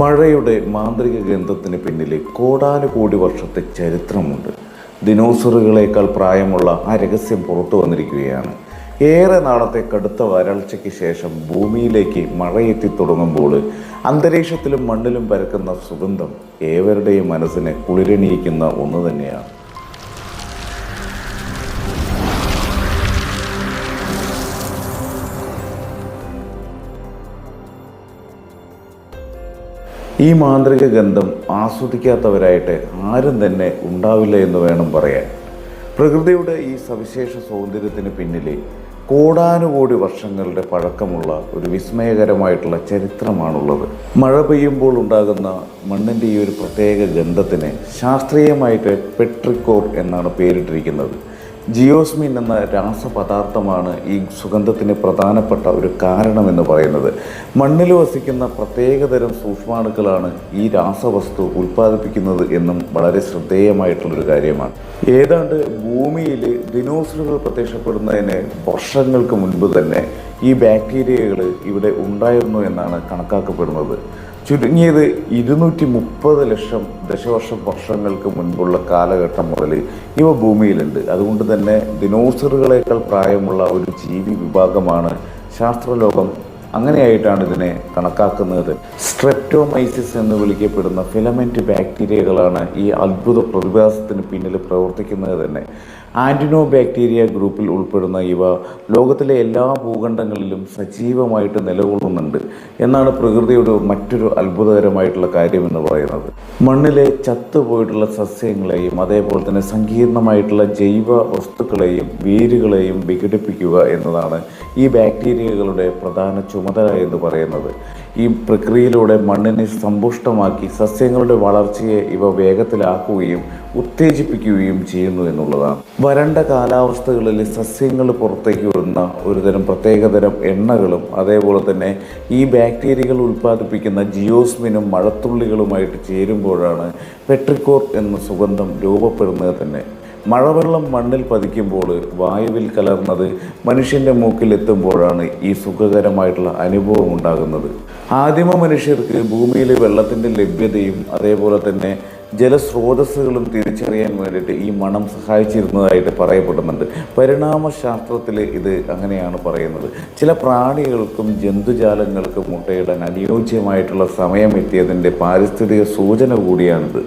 മഴയുടെ മാന്ത്രിക ഗന്ധത്തിന് പിന്നിൽ കോടാനുകോടി വർഷത്തെ ചരിത്രമുണ്ട്. ദിനോസറുകളേക്കാൾ പ്രായമുള്ള ആ രഹസ്യം പുറത്തു വന്നിരിക്കുകയാണ്. ഏറെ നാളത്തെ കടുത്ത വരൾച്ചയ്ക്ക് ശേഷം ഭൂമിയിലേക്ക് മഴയെത്തി തുടങ്ങുമ്പോൾ അന്തരീക്ഷത്തിലും മണ്ണിലും പരക്കുന്ന സുഗന്ധം ഏവരുടെയും മനസ്സിനെ കുളിരണിയിക്കുന്ന ഒന്ന് തന്നെയാണ്. ഈ മാന്ത്രിക ഗന്ധം ആസ്വദിക്കാത്തവരായിട്ട് ആരും തന്നെ ഉണ്ടാവില്ല എന്ന് വേണം പറയാൻ. പ്രകൃതിയുടെ ഈ സവിശേഷ സൗന്ദര്യത്തിന് പിന്നിൽ കോടാനുകോടി വർഷങ്ങളുടെ പഴക്കമുള്ള ഒരു വിസ്മയകരമായിട്ടുള്ള ചരിത്രമാണുള്ളത്. മഴ പെയ്യുമ്പോൾ ഉണ്ടാകുന്ന മണ്ണിൻ്റെ ഈ ഒരു പ്രത്യേക ഗന്ധത്തിന് ശാസ്ത്രീയമായിട്ട് പെട്രിക്കോർ എന്നാണ് പേരിട്ടിരിക്കുന്നത്. ജിയോസ്മിൻ എന്ന രാസപദാർത്ഥമാണ് ഈ സുഗന്ധത്തിന് പ്രധാനപ്പെട്ട ഒരു കാരണമെന്ന് പറയുന്നത്. മണ്ണിൽ വസിക്കുന്ന പ്രത്യേകതരം സൂക്ഷ്മാണുക്കളാണ് ഈ രാസവസ്തു ഉൽപ്പാദിപ്പിക്കുന്നത് എന്നും വളരെ ശ്രദ്ധേയമായിട്ടുള്ളൊരു കാര്യമാണ്. ഏതാണ്ട് ഭൂമിയിൽ ദിനോസറുകൾ പ്രത്യക്ഷപ്പെടുന്നതിന് വർഷങ്ങൾക്ക് മുൻപ് തന്നെ ഈ ബാക്ടീരിയകൾ ഇവിടെ ഉണ്ടായിരുന്നു എന്നാണ് കണക്കാക്കപ്പെടുന്നത്. ചുരുങ്ങിയത് 230 ലക്ഷം വർഷങ്ങൾക്ക് മുൻപുള്ള കാലഘട്ടം മുതൽ ഇവ ഭൂമിയിലുണ്ട്. അതുകൊണ്ട് തന്നെ ദിനോസറുകളേക്കാൾ പ്രായമുള്ള ഒരു ജീവി വിഭാഗമാണ് ശാസ്ത്രലോകം അങ്ങനെയായിട്ടാണ് ഇതിനെ കണക്കാക്കുന്നത്. സ്ട്രെപ്റ്റോമൈസിസ് എന്ന് വിളിക്കപ്പെടുന്ന ഫിലമെന്റ് ബാക്ടീരിയകളാണ് ഈ അത്ഭുത പ്രതിഭാസത്തിന് പിന്നിൽ പ്രവർത്തിക്കുന്നത് തന്നെ. ആൻറ്റിനോ ബാക്ടീരിയ ഗ്രൂപ്പിൽ ഉൾപ്പെടുന്ന ഇവ ലോകത്തിലെ എല്ലാ ഭൂഖണ്ഡങ്ങളിലും സജീവമായിട്ട് നിലകൊള്ളുന്നുണ്ട് എന്നാണ് പ്രകൃതിയുടെ മറ്റൊരു അത്ഭുതകരമായിട്ടുള്ള കാര്യമെന്ന് പറയുന്നത്. മണ്ണിലെ ചത്തുപോയിട്ടുള്ള സസ്യങ്ങളെയും അതേപോലെ തന്നെ സങ്കീർണമായിട്ടുള്ള ജൈവ വസ്തുക്കളെയും വേരുകളെയും വിഘടിപ്പിക്കുക എന്നതാണ് ഈ ബാക്ടീരിയകളുടെ പ്രധാന ചുമതല എന്ന് പറയുന്നത്. ഈ പ്രക്രിയയിലൂടെ മണ്ണിനെ സമ്പുഷ്ടമാക്കി സസ്യങ്ങളുടെ വളർച്ചയെ ഇവ വേഗത്തിലാക്കുകയും ഉത്തേജിപ്പിക്കുകയും ചെയ്യുന്നു എന്നുള്ളതാണ്. വരണ്ട കാലാവസ്ഥകളിൽ സസ്യങ്ങൾ പുറത്തേക്ക് വിടുന്ന ഒരുതരം പ്രത്യേകതരം എണ്ണകളും അതേപോലെ തന്നെ ഈ ബാക്ടീരിയകൾ ഉൽപ്പാദിപ്പിക്കുന്ന ജിയോസ്മിനും മഴത്തുള്ളികളുമായിട്ട് ചേരുമ്പോഴാണ് പെട്രിക്കോർ എന്ന സുഗന്ധം രൂപപ്പെടുന്നത് തന്നെ. മഴവെള്ളം മണ്ണിൽ പതിക്കുമ്പോൾ വായുവിൽ കലർന്നത് മനുഷ്യൻ്റെ മൂക്കിലെത്തുമ്പോഴാണ് ഈ സുഖകരമായിട്ടുള്ള അനുഭവം ഉണ്ടാകുന്നത്. ആദിമ മനുഷ്യർക്ക് ഭൂമിയിലെ വെള്ളത്തിൻ്റെ ലഭ്യതയും അതേപോലെ തന്നെ ജലസ്രോതസ്സുകളും തിരിച്ചറിയാൻ വേണ്ടിയിട്ട് ഈ മണം സഹായിച്ചിരുന്നതായിട്ട് പറയപ്പെടുന്നുണ്ട്. പരിണാമശാസ്ത്രത്തിൽ ഇത് അങ്ങനെയാണ് പറയുന്നത്. ചില പ്രാണികൾക്കും ജന്തുജാലങ്ങൾക്കും മുട്ടയിടാൻ അനുയോജ്യമായിട്ടുള്ള സമയം എത്തിയതിൻ്റെ പാരിസ്ഥിതിക സൂചന കൂടിയാണിത്.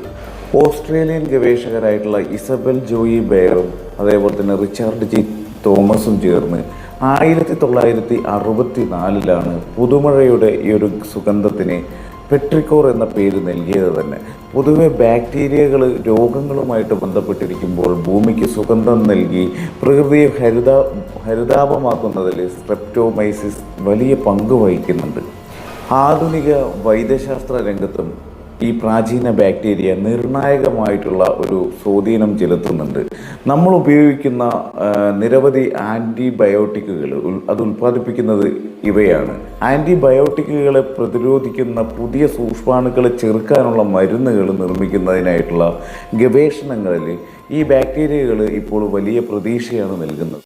ഓസ്ട്രേലിയൻ ഗവേഷകരായിട്ടുള്ള ഇസബൽ ജോയി ബെയറും അതേപോലെ തന്നെ റിച്ചാർഡ് ജി തോമസും ചേർന്ന് 1964 പുതുമഴയുടെ ഈ ഒരു സുഗന്ധത്തിന് പെട്രിക്കോർ എന്ന പേര് നൽകിയത് തന്നെ. പൊതുവെ ബാക്ടീരിയകൾ രോഗങ്ങളുമായിട്ട് ബന്ധപ്പെട്ടിരിക്കുമ്പോൾ ഭൂമിക്ക് സുഗന്ധം നൽകി പ്രകൃതിയെ ഹരിതാപമാക്കുന്നതിൽ സ്ട്രെപ്റ്റോമൈസിസ് വലിയ പങ്ക് വഹിക്കുന്നുണ്ട്. ആധുനിക വൈദ്യശാസ്ത്ര രംഗത്തും ഈ പ്രാചീന ബാക്ടീരിയ നിർണായകമായിട്ടുള്ള ഒരു സ്വാധീനം ചെലുത്തുന്നുണ്ട്. നമ്മൾ ഉപയോഗിക്കുന്ന നിരവധി ആൻറ്റിബയോട്ടിക്കുകൾ അത് ഉൽപ്പാദിപ്പിക്കുന്നത് ഇവയാണ്. ആൻറ്റിബയോട്ടിക്കുകളെ പ്രതിരോധിക്കുന്ന പുതിയ സൂക്ഷ്മാണുക്കളെ ചെറുക്കാനുള്ള മരുന്നുകൾ നിർമ്മിക്കുന്നതിനായിട്ടുള്ള ഗവേഷണങ്ങളിൽ ഈ ബാക്ടീരിയകൾ ഇപ്പോൾ വലിയ പ്രതീക്ഷയാണ് നൽകുന്നത്.